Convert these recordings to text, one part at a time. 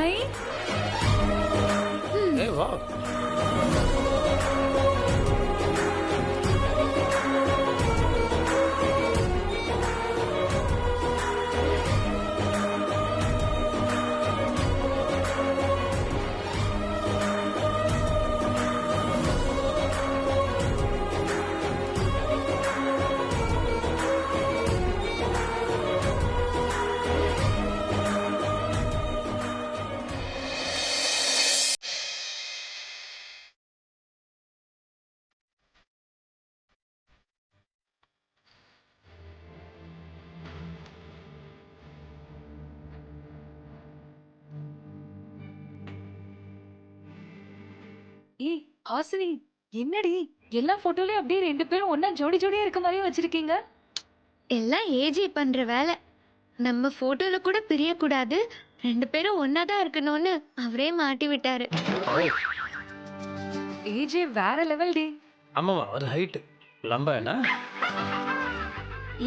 ஐ ஏய் வா. ஏய் ஹாசினி, என்னடி எல்லா போட்டோலயும் அப்படியே ரெண்டு பேரும் ஒண்ணா ஜோடி ஜோடியா இருக்க மாதிரியே வச்சிருக்கீங்க. எல்லாம் ஏஜி பண்ற வேலை. நம்ம போட்டோல கூட பிரியக்கூடாது, ரெண்டு பேரும் ஒன்னாதான் இருக்கணும்னு அவரே மாட்டி விட்டாரு. ஏஜே வேற லெவல் டி. ஆமாவா, ஒரு ஹைட் லம்பா என்ன?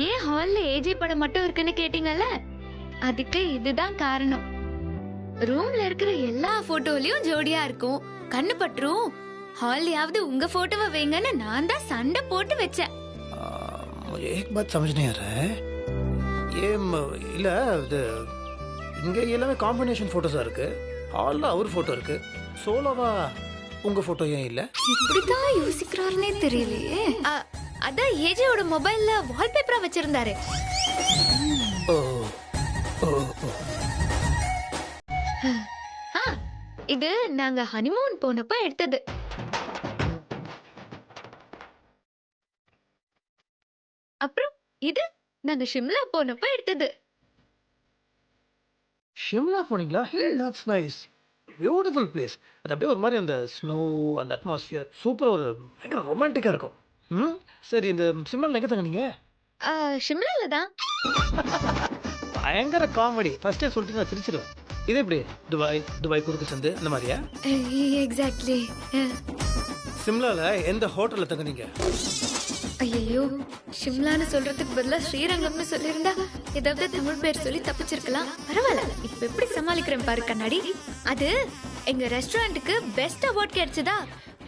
ஏன் ஹால்ல ஏஜி படம் மட்டும் இருக்குன்னு கேட்டீங்கல்ல, அதுக்கு இதுதான் காரணம். ரூம்ல இருக்கிற எல்லா போட்டோலயும் ஜோடியா இருக்கும், கண்ணு பற்றும். ஹால்லையாவது உங்க போட்டோவை வைங்கன்னு நான் தான் சண்டை போட்டு வச்சேன். मुझे एक बात समझ नहीं आ रहा है, ये இல்ல இது இங்க எல்லாமே காம்பினேஷன் போட்டோஸா இருக்கு, ஹால்ல அவர் போட்டோ இருக்கு, சோலோவா உங்க போட்டோ ஏன் இல்ல? இப்படிதான் யோசிக்கிறாருன்னே தெரியலையே. அதான் ஏஜியோட மொபைல்ல வால்பேப்பரா வச்சிருந்தாரு. ஓ ஓ ஓ. இது நாங்க ஹனிமூன் போனப்ப எடுத்தது. அப்புறம் இது நாங்க ஷிம்லா போனப்ப எடுத்தது. ஷிம்லா போனீங்களா? That's nice, beautiful place. அது அப்படியே ஒரு மாதிரி அந்த ஸ்னோ, அந்த அட்மாஸ்பியர் சூப்பர், ஒரு பயங்கர ரொமான்டிக்காக இருக்கும். ம் சரி, இந்த சிம்லாவில் எங்கே தங்கினீங்க? ஷிம்லால தான். பயங்கர காமெடி. ஃபர்ஸ்டே சொல்லிட்டு நான் சிரிச்சிடுவேன். இது எப்படி துபாய் குறுக்கு சந்து அந்த மாதிரியா? எக்ஸாக்ட்லி. சிம்லாவில் எந்த ஹோட்டலில் தங்கினீங்க? ஐயோ, ஷிம்லான்னு சொல்றதுக்கு பதிலா ஸ்ரீரங்கம்னு சொல்லியிருந்தா ஏதாவது தமிழ் பேர் சொல்லி தப்பிச்சிருக்கலாம். பரவாயில்ல, இப்ப எப்படி சமாளிக்கிறேன் பாரு கண்ணாடி. அது எங்க ரெஸ்டாரண்ட்டுக்கு பெஸ்ட் அவார்ட் கிடைச்சதா,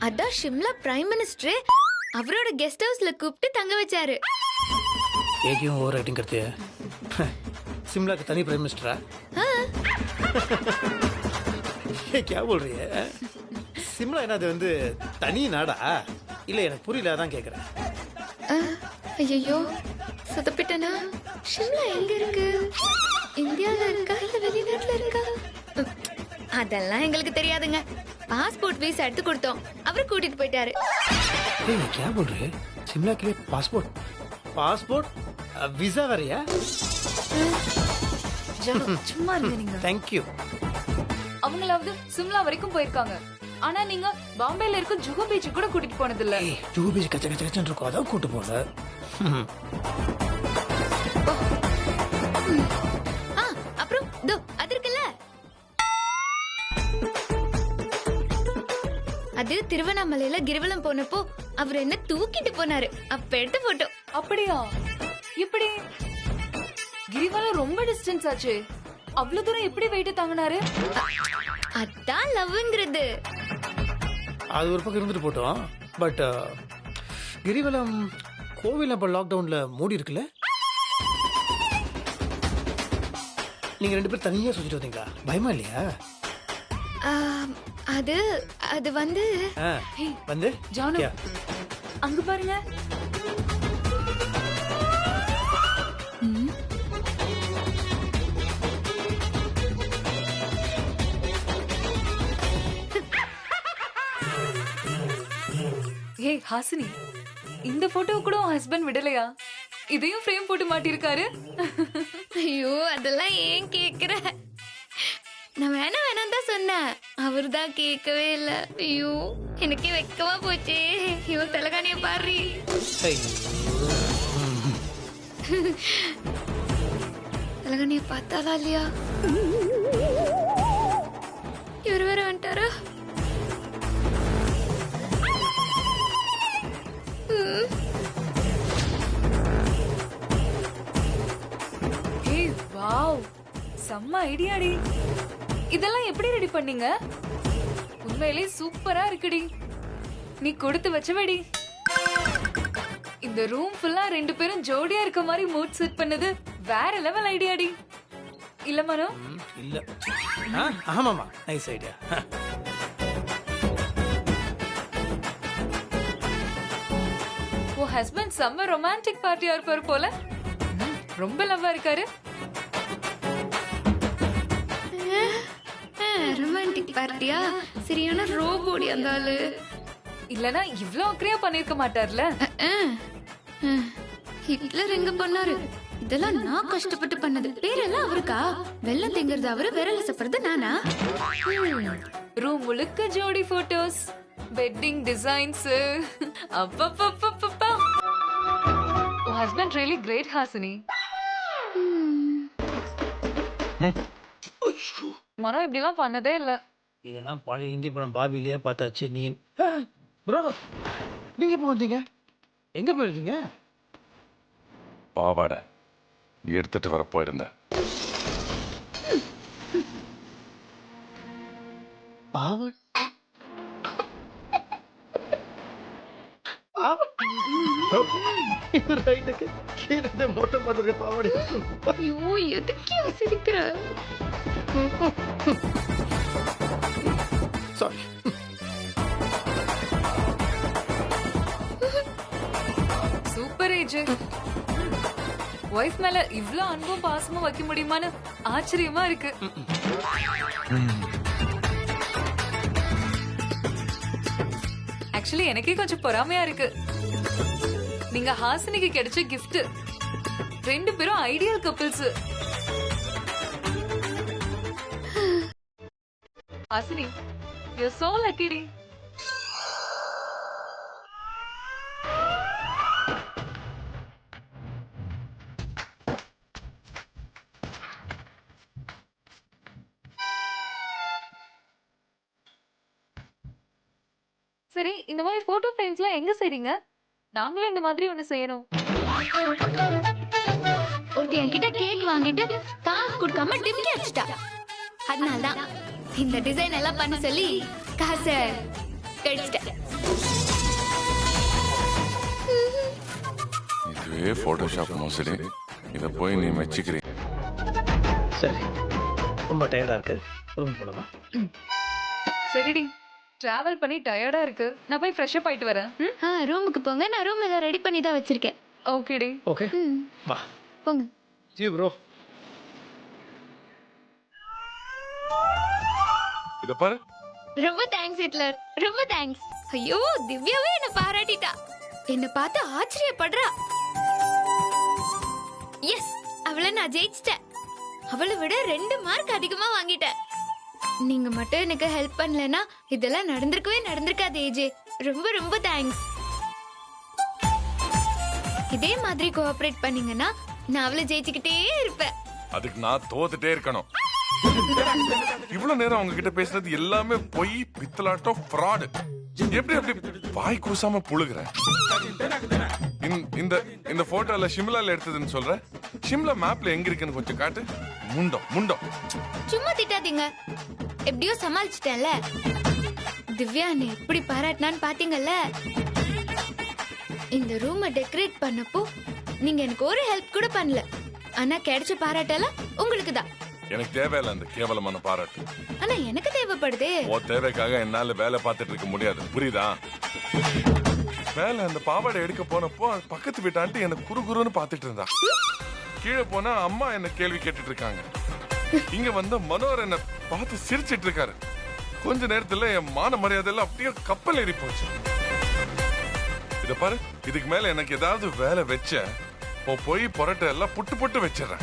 அதான் ஷிம்லா பிரைம் மினிஸ்டர் அவரோட கெஸ்ட் ஹவுஸ்ல கூப்பிட்டு தங்க வச்சாரு. ஏகியும் ஓவர் ரைட்டிங் करते हैं. शिमला के तनी प्राइम मिनिस्टर ये क्या बोल रही है? शिमला என்னது வந்து தனி நாடா? இல்ல எனக்கு புரியல, அதான் கேக்குறேன். ஐயோ, சொதப்பிட்டனா? ஷிம்லா எங்க இருக்கு? இந்தியால இருக்கா இல்ல வெளிநாட்டுல இருக்கா? அதெல்லாம் எங்களுக்கு தெரியாதுங்க. பாஸ்போர்ட் வீசா எடுத்து கொடுத்தோம், அவரு கூட்டிட்டு போயிட்டாரு. ये क्या बोल रही है? शिमला के लिए पासपोर्ट वीजा வரையா? சும்மா இருங்க நீங்க. Thank you. அவங்களாவது சிம்லா வரைக்கும் போயிருக்காங்க, ஆனா நீங்க பாம்பேல இருக்க ஜுஹு பீச் கூட கூட்டிட்டு போனது இல்ல. ஜூ பீச் கச்ச கச்ச கச்சன்னு இருக்கும், அதான் கூட்டு போல. அப்புறம் தோ அது இருக்குல்ல, அது திருவண்ணாமலையில கிரிவலம் போனப்போ அவர் என்ன தூக்கிட்டு போனாரு, அப்ப எடுத்த போட்டோ. அப்படியா? இப்படி கிரிவலம் ரொம்ப டிஸ்டன்ஸ் ஆச்சு, அவ்வளவு தூரம் எப்படி வெயிட் தாங்கினாரு? அதான் லவ்ங்கிறது. அது ஒரு பக்கம் இருந்துட்டு போட்டோம். பட் கிரிவலம் கோவில் அப்ப லாக்டவுன்ல மூடி இருக்குல்ல, நீங்க ரெண்டு பேரும் தனியா சுத்திட்டு வந்தீங்களா? பயமா இல்லையா? அது அது வந்து வந்து ஜானு, क्या? அங்க பாருங்க. ஏய் ஹாசினி, இந்த போட்டோ கூட ஹஸ்பண்ட் விடலையா? இதையும் ஃப்ரேம் போட்டு மாட்டிருக்காரு. ஐயோ, அதெல்லாம் ஏன் கேக்குற? நான் வேணாம் தான் சொன்னேன், அவரு தான் கேட்கவே இல்ல. ஐயோ, எனக்கே வெக்கமா போச்சு. ஐயோ, தலகாணிய பாரு. தலகாணிய பார்த்தாலா இல்லையா? இவர் வேற வந்துட்டாரா? ஏய் வாவ், செம்ம ஐடியாடி. இதெல்லாம் எப்படி ரெடி பண்ணீங்க? உண்மையிலே சூப்பரா இருக்குடி. நீ கொடுத்து வச்சவடி. இந்த ரூம் ஃபுல்லா ரெண்டு பேரும் ஜோடியா இருக்க மாதிரி மூட் செட் பண்ணது வேற லெவல் ஐடியாடி. இல்ல மனோ? இல்ல. ஆமாமா, நைஸ் ஐடியா. உன் ஹஸ்பண்ட் செம்ம ரொமான்டிக் பார்ட்டியா இருப்பாரு போல. ரொம்ப லவ்வா இருக்காரு. ரொமான்டிக் பார்ட்டியா? சரியான ரோபோடி அந்த ஆளு. இல்லனா இவ்ளோ அக்கறையா பண்ணிருக்க மாட்டார்ல. ஹிட்லர் எங்க பண்ணாரு? இதெல்லாம் நான் கஷ்டப்பட்டு பண்ணது. பேரெல்லாம் அவருக்கா? வெள்ளம் தேங்கிறது அவரு, விரல சப்படுறது நானா? ரூம் முழுக்க ஜோடி போட்டோஸ், வெட்டிங் டிசைன்ஸ். அப்பப்பப்பப்பப்பா. உன் husband really great Hasini. Mano இப்படிலாம் பண்ணதே இல்ல. இதெல்லாம் பழைய ஹிந்தி படம் பாபிலேயே பார்த்தாச்சு. நீ ப்ரோ, நீங்க எப்போ வந்தீங்க? எங்க போயிருக்கீங்க? பாவாடை எடுத்துட்டு வர போயிருந்தேன். மொட்டை பார்த்துருக்க பாவாடை. ஐயோ, எதுக்கே சிரிக்கிற? சாரி. Super age. வைஃப் மேல இவ்ளோ அன்பும் பாசமும் வைக்க முடியுமான்னு ஆச்சரியமா இருக்கு. ஆக்சுவலி எனக்கே கொஞ்சம் பொறாமையா இருக்கு. நீங்க ஹாசினிக்கு கிடைச்ச gift. ரெண்டு பேரும் ideal couples. Hasini, you're so lucky டி. சரி, இந்த மாதிரி போட்டோ ஃப்ரேம்ஸ்லாம் எங்க செய்றீங்க? நாங்களும் இந்த மாதிரி ஒண்ணு செய்யணும். ஒருத்தி என்கிட்ட கேக் வாங்கிட்டு காசு கொடுக்காம டிமிக்கி அடிச்சிட்டா. அதனாலதான் இந்த டிசைன் எல்லாம் பண்ண சொல்லி காசை கழிச்சிட்டேன். இதுவே போட்டோஷாப் மோசடி. இதை போய் நீ மெச்சிக்கிறீ. சரி, ரொம்ப டயர்டா இருக்கு. ரூம் போலாமா? சரிடி, டிராவல் பண்ணி டயர்டா இருக்கு. நான் போய் ஃப்ரெஷ் அப் ஆயிட்டு வரேன். ரூமுக்கு போங்க, நான் ரூம் எல்லாம் ரெடி பண்ணி தான் வச்சிருக்கேன். ஓகேடி. ஓகே, வா போங்க. G bro. இத பாரு. ரொம்ப தேங்க்ஸ் ஹிட்லர், ரொம்ப தேங்க்ஸ். ஐயோ, திவ்யாவே என்ன பாராட்டிட்டா. என்ன பார்த்து ஆச்சரியப்படுறா. எஸ், அவளை நான் ஜெயிச்சிட்டேன். அவளை விட 2 மார்க் அதிகமா வாங்கிட்டேன். நீங்க மட்டும் எனக்கு ஹெல்ப் பண்ணலனா இதெல்லாம் நடந்திருக்காது ஏஜே. ரொம்ப ரொம்ப தேங்க்ஸ். இதே மாதிரி கோஆபரேட் பண்ணீங்கன்னா நான் அவளை ஜெயிச்சுக்கிட்டே இருப்பேன். அதுக்கு நான் தோத்துட்டே இருக்கணும். இவ்வளவு நேரம் அவங்க கிட்ட பேசுறது எல்லாமே பொய், பித்தலாட்டம், ஃப்ராட். எப்படி எப்படி வாய் கூசாம புழுகுற? இந்த இந்த போட்டோல ஷிம்லால எடுத்ததுன்னு சொல்ற. ஷிம்லா மேப்ல எங்க இருக்குன்னு கொஞ்சம் காட்டு. முண்டம் முண்டம். சும்மா திட்டாதீங்க. எப்படியோ சமாளிச்சிட்டேன்ல. திவ்யா என்னை எப்படி பாராட்டினான்னு பாத்தீங்கல்ல. இந்த ரூமை டெக்கரேட் பண்ணப்போ நீங்க எனக்கு ஒரு ஹெல்ப் கூட பண்ணல. ஆனா கிடைச்ச பாராட்டெல்லாம் உங்களுக்கு தான். எனக்கு தேவையில்ல அந்த கேவலமான பாராட்டு. ஆனா எனக்கு தேவைப்படுதே. உன் தேவைக்காக என்னால வேலை பார்த்துட்டு இருக்க முடியாது, புரியுதா? வேலை அந்த பாவாடை எடுக்க போனப்போ பக்கத்து வீட்டு ஆண்டி என்ன குறுகுறுன்னு பாத்துட்டு இருந்தா. கீழே போனா அம்மா என்ன கேள்வி கேட்டுட்டு இருக்காங்க. இங்க வந்த மனோர் என்ன பார்த்து சிரிச்சிட்டு இருக்காரு. கொஞ்ச நேரத்துல என் மான மரியாதை எல்லாம் அப்படியே கப்பல் ஏறி போச்சு. இத பாரு, இதுக்கு மேல எனக்கு ஏதாவது வேலை வச்ச போய் பொரட்டை எல்லாம் புட்டு புட்டு வச்சிடறேன்.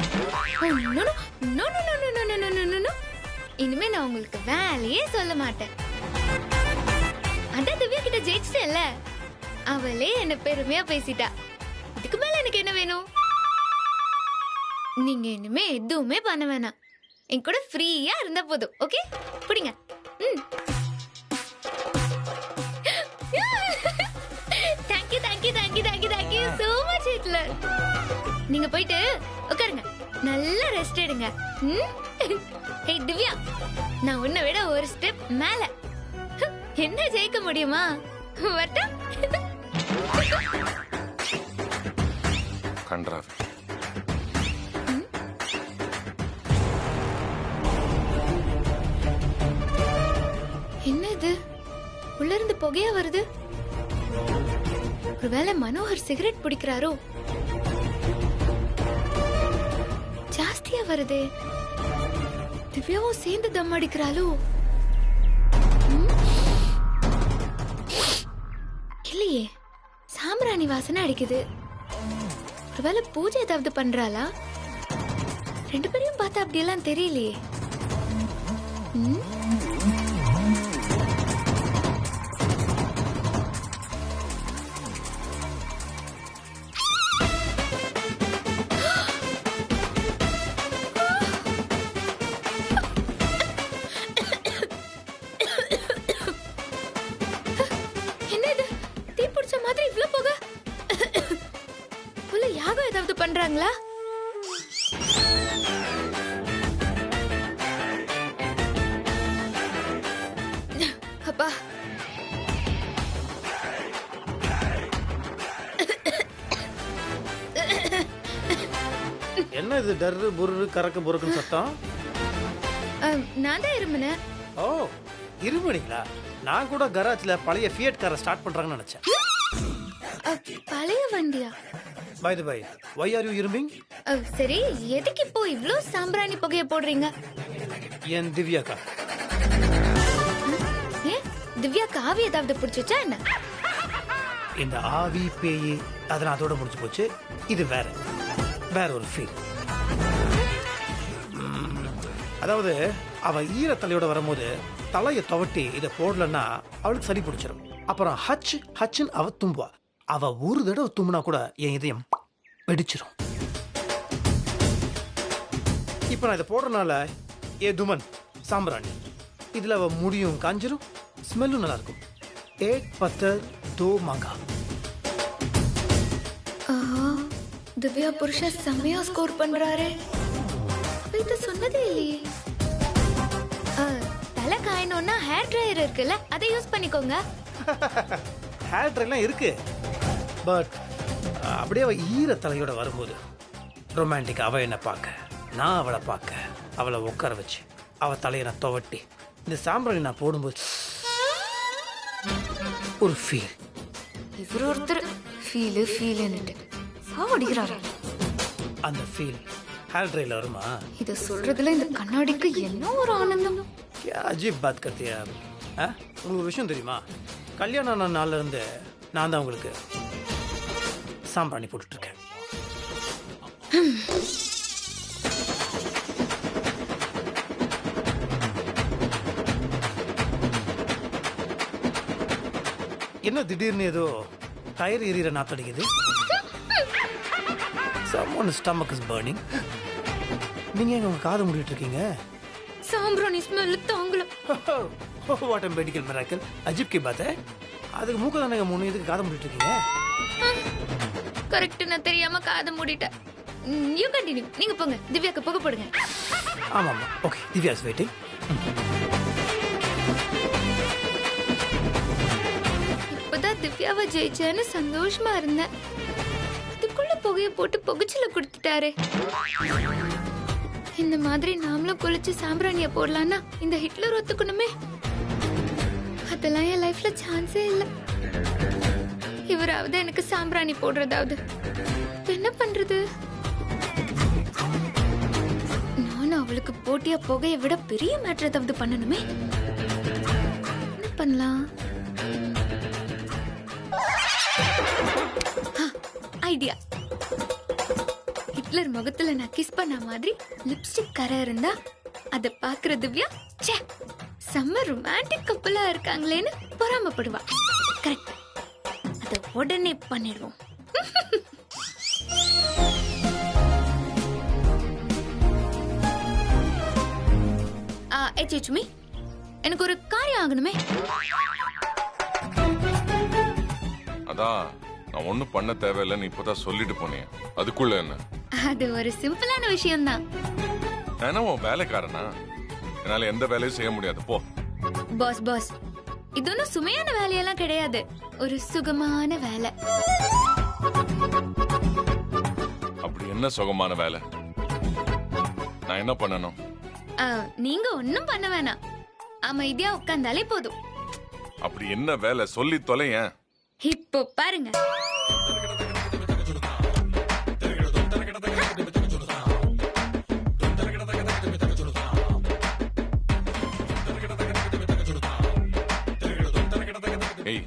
இனிமே நான் உங்களுக்கு வேலையே சொல்ல மாட்டேன். அதான் திவ்யா கிட்ட ஜெயிச்சிட்டேன்ல. அவளே என்ன பெருமையா பேசிட்டா. இதுக்கு மேல எனக்கு என்ன வேணும்? நீங்க இனிமே எதுவுமே பண்ண வேணாம். என் கூட ஃப்ரீயா இருந்தா போதும். ஓகே, புடிங்க. Thank you thank you thank you thank you thank you so much Hitler. நீங்க போயிட்டு உட்காருங்க, நல்லா ரெஸ்ட் எடுங்க. ஹே திவ்யா, நான் உன்னை விட ஒரு ஸ்டெப் மேல. என்ன ஜெயிக்க முடியுமா? வரட்டா? கன்றாவி. என்ன இது? உள்ள இருந்து புகையா வருது. ஒருவேளை மனோகர் சிகரெட் பிடிக்கிறாரோ? ஜாஸ்தியா வருதே. திவ்யாவும் சேர்ந்து தம் அடிக்கிறாளோ? இல்லையே, சாம்பிராணி வாசனை அடிக்குது. ஒருவேளை பூஜை ஏதாவது பண்றாளா? ரெண்டு பேரையும் பார்த்தா அப்படியெல்லாம் தெரியலையே. பண்றாங்களா? அப்பா, என்ன இது டர்ரு புர்ரு கறக்கு புறக்குன்னு சத்தம்? நான் தான் இருமுனேன். ஓ, இருமுனீங்களா? நான் கூட கராஜ்ல பழைய ஃபியட் காரை ஸ்டார்ட் பண்றாங்கன்னு நினைச்சேன். பழைய வண்டியா? By the by, why are you இருமிங்? சரி, எதுக்கு இப்போ இவ்ளோ சாம்பிராணி புகைய போடுறீங்க? என் திவ்யாக்கா. ஏன் திவ்யாக்கு ஆவி ஏதாவது பிடிச்சிச்சா என்ன? இந்த ஆவி பேய் அதெல்லாம் அதோட முடிச்சு போச்சு. இது வேற வேற ஒரு ஃபீல். அதாவது அவ ஈரத்தலையோட வரும்போது தலையை துவட்டி இதை போடலன்னா அவளுக்கு சரி பிடிச்சிடும். அப்புறம் ஹச் ஹச்சுன்னு அவ தும்புவா. அவ ஒரு தடவை தும்புனா கூட என் இதயம் வெடிச்சிடும். இப்ப நான் இதை போடுறதுனால ஏ துமன் சாம்பிராணி இதுல அவ முடியும் காஞ்சிரும், ஸ்மெல்லும் நல்லா இருக்கும். ஏக் பத்தர் தோ மாங்கா. திவ்யா புருஷா செம்மையா ஸ்கோர் பண்றாரு. இது சொன்னதே இல்லையே. தலை காயணும்னா ஹேர் ட்ரையர் இருக்குல்ல, அதை யூஸ் பண்ணிக்கோங்க. ஹேர் ட்ரைலாம் இருக்கு, பட் அப்படியே அவ ஈர தலையோட வரும்போது ரொமான்டிக். அவ என்ன பார்க்க, நான் அவளை பார்க்க, அவளை உட்கார வச்சு அவ தலையை நான் துவட்டி இந்த சாம்பிராணி நான் போடும்போது ஒரு ஃபீல். இவர் ஒருத்தர் ஃபீல் சாவடிக்கிறாரு. அந்த ஃபீல் ஹேர் ட்ரைல வருமா? இத சொல்றதுல இந்த கண்ணாடிக்கு என்ன ஒரு ஆனந்தம். அஜீப் பாத் கத்தியா. உங்களுக்கு ஒரு விஷயம் தெரியுமா? கல்யாணம் ஆன நாள்ல இருந்து நான் தான் உங்களுக்கு சாம்பிராணி போட்டுட்டு இருக்கேன். என்ன திடீர்னு ஏதோ tyre எரியற நாத்தடிக்குது? Someone's stomach is burning. நீங்க எங்க உங்க காது மூடிட்டு இருக்கீங்க? சாம்பிராணி ஸ்மெல் தாங்கல. What a medical miracle. அஜீப் கி பாத். அதுக்கு மூக்க தானங்க மூணு, இதுக்கு காது மூடிட்டு இருக்கீங்க? கரெக்ட், நான் தெரியாம காது மூடிட்டேன். You continue. நீங்க போங்க, திவ்யாக்கு புகை போடுங்க. ஆமா ஆமா, ஓகே. Divya is waiting. இப்பதான் திவ்யாவை ஜெயிச்சேன்னு சந்தோஷமா இருந்தேன். அதுக்குள்ள புகைய போட்டு புகைச்சல கொடுத்துட்டாரு. இந்த மாதிரி நாமளும் குளிச்சு சாம்பிராணிய போடலான்னா இந்த ஹிட்லர் ஒத்துக்கணுமே. அதெல்லாம் என் லைஃப்ல சான்ஸே இல்ல. இவராவது எனக்கு சாம்பிராணி போடுறதாவது. என்ன பண்றது? நானும் அவளுக்கு போட்டியா புகைய விட பெரிய மேட்டர் ஏதாவது பண்ணணுமே. என்ன பண்ணலாம்? ஐடியா. ஹிட்லர் முகத்துல நான் கிஸ் பண்ண மாதிரி லிப்ஸ்டிக் கரை இருந்தா அத பாக்குற திவ்யா ச்சே செம்ம ரொமான்டிக் கப்பலா இருக்காங்களேன்னு பொறாமப்படுவா. கரெக்ட், அத உடனே பண்ணிடுவோம். எச்சுமி, எனக்கு ஒரு காரியம் ஆகணுமே. அதான் நான் ஒண்ணும் பண்ண தேவையில்லை, நீ இப்பதான் சொல்லிட்டு போனேன். அதுக்குள்ள என்ன? அது ஒரு சிம்பிளான விஷயம் தான். ஏன்னா உன் வேலைக்காரனா என்னால எந்த வேலையும் செய்ய முடியாது போ. பாஸ் பாஸ், இது ஒன்றும் சுமையான வேலையெல்லாம் கிடையாது, ஒரு சுகமான வேலை. அப்படி என்ன சுகமான வேலை? நான் என்ன பண்ணணும்? நீங்க ஒன்னும் பண்ண வேணாம், அமைதியா உட்கார்ந்தாலே போதும். அப்படி என்ன வேலை சொல்லி தொலையேன். இப்போ பாருங்க. ஏய்,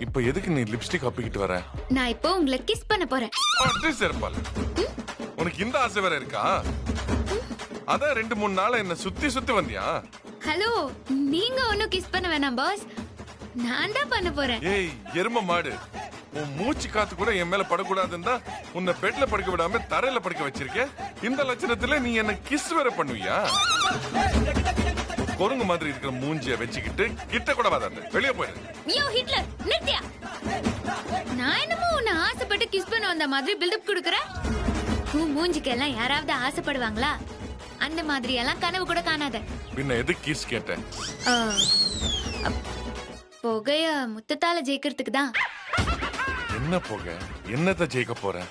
இப்ப எதுக்கு நீ லிப்ஸ்டிக் அப்பிக்கிட்டு வர? நான் இப்போ உங்களை கிஸ் பண்ண போறேன். இருப்பாள். உனக்கு இந்த ஆசை வேற இருக்கா? அதான் 2-3 நாளா என்ன சுத்தி சுத்தி வந்தியா? ஹலோ, நீங்க ஒன்னும் கிஸ் பண்ண வேணாம் பாஸ், நான் தான் பண்ண போறேன். ஏய் எரும மாடு, உன் மூச்சு காத்து கூட என் மேல படக்கூடாதுன்னு தான் உன்னை பெட்ல படுக்க விடாம தரையில படுக்க வச்சிருக்கேன். இந்த லட்சணத்துல நீ என்ன கிஸ் வேற பண்ணுவியா? கொருங்கு மாதிரி இருக்கிற மூஞ்சிய வச்சுக்கிட்டு கிட்ட கூட வராது, வெளியே போயிரு. யோ ஹிட்லர், நிறுத்தியா? நான் என்னமோ உன்னை ஆசைப்பட்டு கிஸ் பண்ண வந்த மாதிரி பில்டப் கொடுக்கறேன். உன் மூஞ்சிக்கு எல்லாம் யாராவது ஆசைப்படுவாங்களா? அந்த மாதிரி எல்லாம் கனவு கூட காணாத. பின்ன எது கிஸ் கேட்டேன்? புகைய முத்தத்தால ஜெயிக்கிறதுக்கு தான். என்ன போக என்னத்த ஜெயிக்க போறேன்?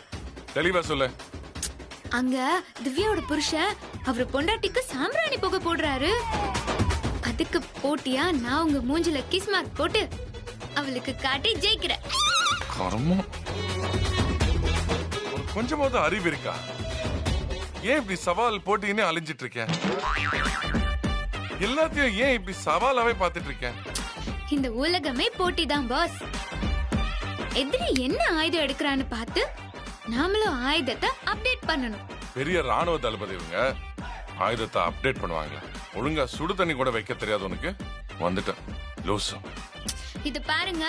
தெளிவா சொல்லு. அங்க திவ்யாவோட புருஷன் அவர் பொண்டாட்டிக்கு சாம்பிராணி புகை போடுறாரு. அதுக்கு போட்டியா நான் உங்க மூஞ்சில கிஸ் மார்க் போட்டு அவளுக்கு காட்டி ஜெயிக்கிறேன். கர்மம். கொஞ்சமாவது அறிவு இருக்கா? ஏன் இப்படி சவால் போட்டின்னு அலைஞ்சிட்டு இருக்கேன்? எல்லாத்தையும் ஏன் இப்படி சவாலாவே பாத்துட்டு இருக்கேன்? இந்த உலகமே போட்டி தான் பாஸ். எதிரி என்ன ஆயுதம் எடுக்கிறான்னு பார்த்து நாமளும் ஆயுதத்தை அப்டேட் பண்ணணும். பெரிய ராணுவ தளபதி இவங்க ஆயுதத்தை அப்டேட் பண்ணுவாங்களா? ஒழுங்கா சுடு தண்ணி கூட வைக்க தெரியாது உனக்கு. வந்துட்டேன் லூசு. இது பாருங்க,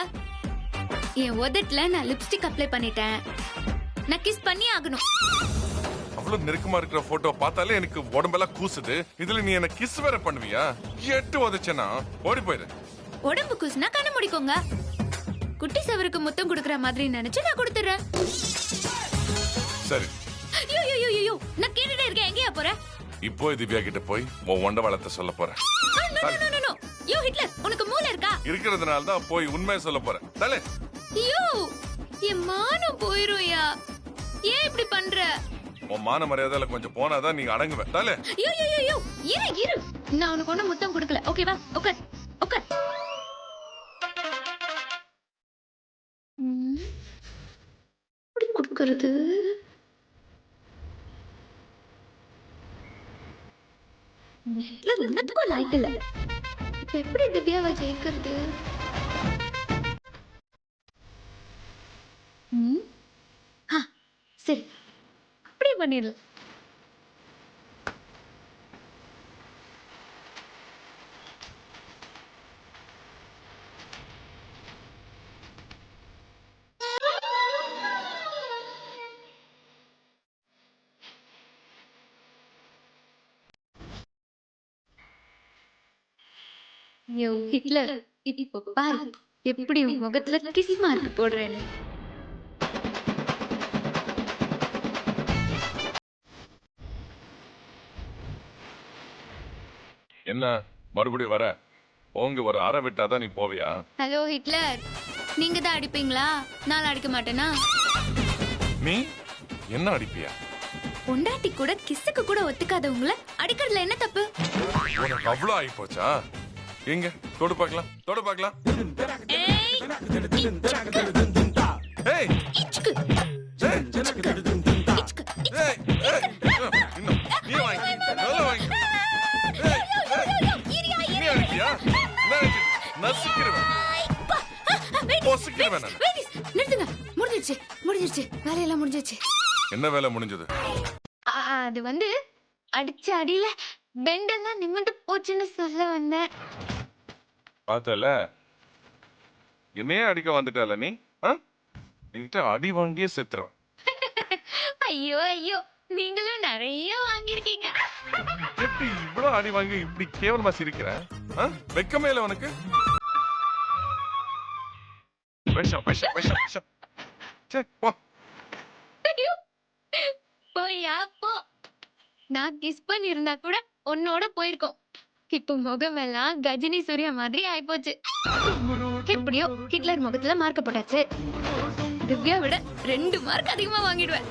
என் உதட்டுல நான் லிப்ஸ்டிக் அப்ளை பண்ணிட்டேன். நான் கிஸ் பண்ணி ஆகணும். அவ்வளவு நெருக்கமா இருக்கிற போட்டோ பார்த்தாலே எனக்கு உடம்பெல்லாம் கூசுது. இதுல நீ என்ன கிஸ் வேற பண்ணுவியா? எட்டு உதச்சனா ஓடி போயிரு. உடம்பு கூசுனா கண்ண முடிக்கோங்க. குட்டி சவருக்கு முத்தம் கொடுக்கற மாதிரி நினைச்சு நான் கொடுத்துறேன். சரி. ஐயோ ஐயோ ஐயோ, நான் கேட்டுட்டே இருக்கேன், எங்கயா போற? இப்போ திவ்யா கிட்ட போய் உன் ஒண்ட வளத்தை சொல்ல போறேன். யோ ஹிட்லர், உனக்கு மூளை இருக்கா? இருக்கிறதுனால தான் போய் உண்மையை சொல்ல போறேன். தலே. யோ, என் மானம் போயிருயா. ஏன் இப்படி பண்ற? உன் மான மரியாதையில கொஞ்சம் போனாதான் நீங்க அடங்குவ. தலே. யோ யோ யோ யோ, இரு. நான் உனக்கு ஒண்ணு முத்தம் கொடுக்கல, ஓகேவா? உட்கார் உட்கார். எப்படி கொடுக்கறது? ஒன்னத்துக்கும் லாய்க்கு இல்ல. இப்ப எப்படி திவ்யாவை ஜெயிக்கிறது? சரி, அப்படியே பண்ணிடலாம். யோ ஹிட்லர், இப்போ பாரு எப்படி உன் முகத்துல கிஸ் மார்க் போடுறேன்னு. என்ன மறுபடியும் வர? உங்க ஒரு அரை விட்டாதான் நீ போவியா? ஹலோ ஹிட்லர், நீங்க தான் அடிப்பீங்களா? நான் அடிக்க மாட்டேனா? நீ என்ன அடிப்பியா? பொண்டாட்டி கூட கிஸ்ஸுக்கு கூட ஒத்துக்காதவங்கள அடிக்கிறதுல என்ன தப்பு? உனக்கு அவ்வளவு ஆகி போச்சா? எங்க தொடு பார்க்கலாம், தொடு பார்க்கலாம். ஏய் இச்சுக்கு ஏய் இச்சுக்கு. ஏய் இன்னும் நீ வாங்கி நல்லா வாங்கி. நீ அடிப்பியா? நசுக்கிடுவேன், பொசுக்கிடுவேன் நான். நிறுத்துங்க, முடிஞ்சிருச்சு வேலையெல்லாம் முடிஞ்சிருச்சு. என்ன வேலை முடிஞ்சது? அது வந்து அடிச்ச அடியில பெண்டெல்லாம் நிமிந்து போச்சுன்னு சொல்ல வந்தேன். பார்த்தல என்னையே அடிக்க வந்துட்டால நீ? என்கிட்ட அடி வாங்கியே செத்துறேன். ஐயோ ஐயோ, நீங்களும் நிறைய வாங்கியிருக்கீங்க. எப்படி இவ்வளவு அடி வாங்கி இப்படி கேவலமா சிரிக்கிற? வெக்கமே இல்ல உனக்கு? விஷம் விஷம் விஷம் விஷம். சே போ. போயா போ. நான் கிஸ் பண்ணியிருந்தா கூட உன்னோட போயிருக்கோம். இப்போ முகமெல்லாம் கஜினி சூர்யா மாதிரி ஆயிப்போச்சு. எப்படியோ ஹிட்லர் முகத்துல மார்க் போட்டாச்சு. திவ்யா விட 2 மார்க் அதிகமா வாங்கிடுவேன்.